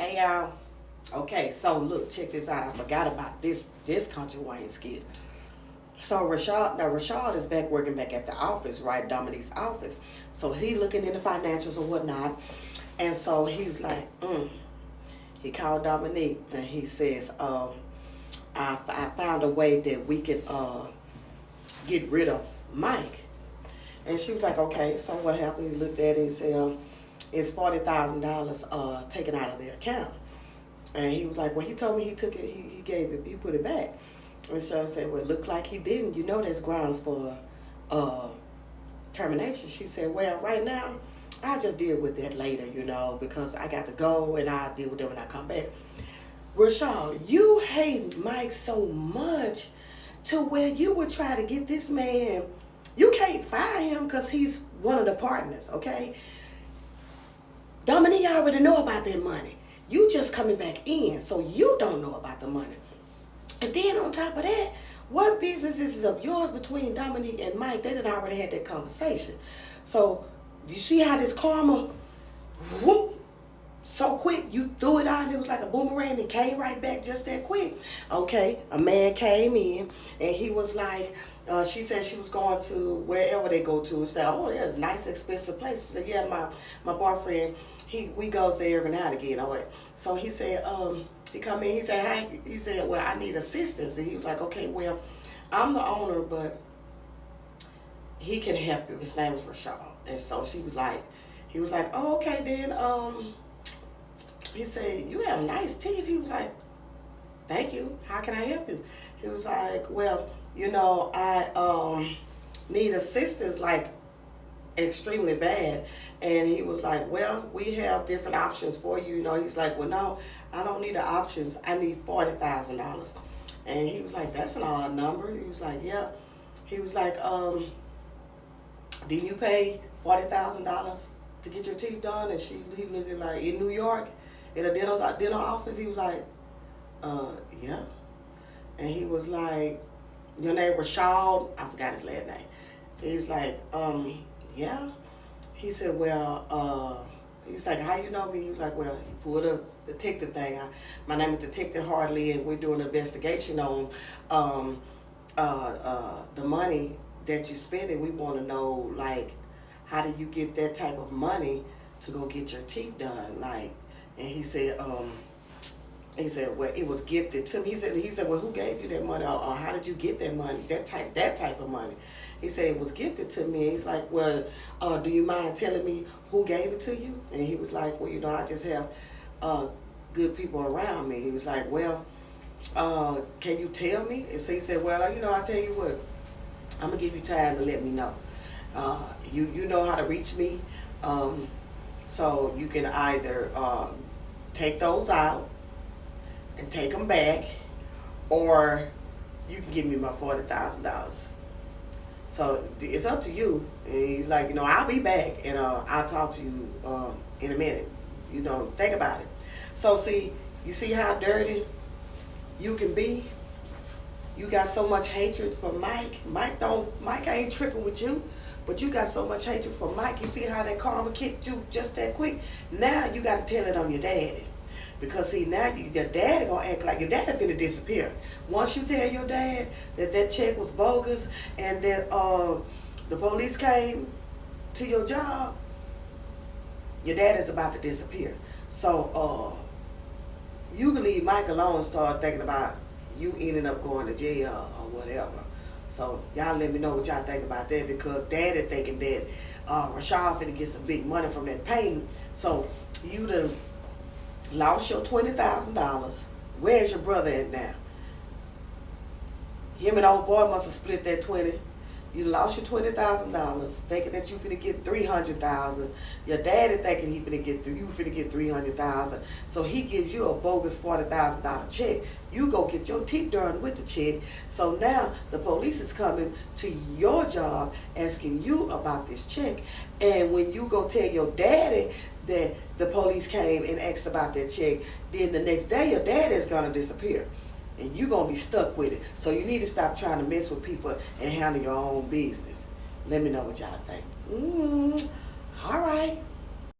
Hey y'all. Okay, so look, check this out. I forgot about this country Wayne skit. So Rashal is back working back at the office, right? Dominique's office. So he looking in the financials and whatnot. And so he's like, he called Dominique and he says, I found a way that we can get rid of Mike. And she was like, okay, so what happened? He looked at it and said, it's $40,000 taken out of the account. And he was like, well, he told me he took it, he gave it, he put it back. And so I said, well, it looked like he didn't. You know that's grounds for termination. She said, well, right now, I'll just deal with that later, because I got to go and I'll deal with it when I come back. Rashal, you hate Mike so much to where you would try to get this man, you can't fire him because he's one of the partners, okay? Dominique already know about that money. You just coming back in, so you don't know about the money. And then on top of that, what business is it of yours between Dominique and Mike? They done already had that conversation. So you see how this karma, whoop, so quick, you threw it out and it was like a boomerang and came right back just that quick. Okay, a man came in and he was like, she said she was going to wherever they go to. She said, oh, there's a nice expensive place. She said, yeah, my boyfriend, we goes there every now and again. All right. So he said, he come in, he said, hey, he said, well, I need assistance. And he was like, okay, well, I'm the owner, but he can help you. His name is Rashal. And so he was like, oh, okay, then, he said, you have nice teeth. He was like, thank you. How can I help you? He was like, well, I need assistance, like, extremely bad. And he was like, well, we have different options for you. He's like, well, no, I don't need the options. I need $40,000. And he was like, that's an odd number. He was like, yeah. He was like, did you pay $40,000 to get your teeth done? And he looking like, in New York, in a dental office. He was like, yeah. And he was like, your name Rashal? I forgot his last name. He's like, yeah. He said, well, he's like, how you know me? He was like, well, he pulled up the detective thing. My name is Detective Hartley, and we're doing an investigation on the money that you spend, and we want to know, like, how do you get that type of money to go get your teeth done? Like, and he said, well, it was gifted to me. He said, well, who gave you that money? Or how did you get that money? That type of money. He said, it was gifted to me. He's like, well, do you mind telling me who gave it to you? And he was like, well, I just have good people around me. He was like, well, can you tell me? And so he said, well, I'll tell you what, I'm going to give you time to let me know. You know how to reach me. So you can either take those out and take them back, or you can give me my $40,000. So it's up to you. And he's like, I'll be back and I'll talk to you in a minute. Think about it. So you see how dirty you can be? You got so much hatred for Mike. Mike ain't tripping with you, but you got so much hatred for Mike. You see how that karma kicked you just that quick? Now you got to tell it on your daddy. Because now your daddy gonna act like your daddy finna disappear. Once you tell your dad that check was bogus and that the police came to your job, your dad is about to disappear. So you can leave Mike alone and start thinking about you ending up going to jail or whatever. So y'all let me know what y'all think about that, because daddy thinking that Rashal finna get some big money from that painting. So you done lost your $20,000. Where's your brother at now? Him and old boy must have split that 20. You lost your $20,000, thinking that you finna get $300,000. Your daddy thinking you finna get $300,000. So he gives you a bogus $40,000 check. You go get your teeth done with the check. So now the police is coming to your job asking you about this check. And when you go tell your daddy that the police came and asked about that check, then the next day your daddy is gonna disappear. And you're going to be stuck with it. So you need to stop trying to mess with people and handle your own business. Let me know what y'all think. All right.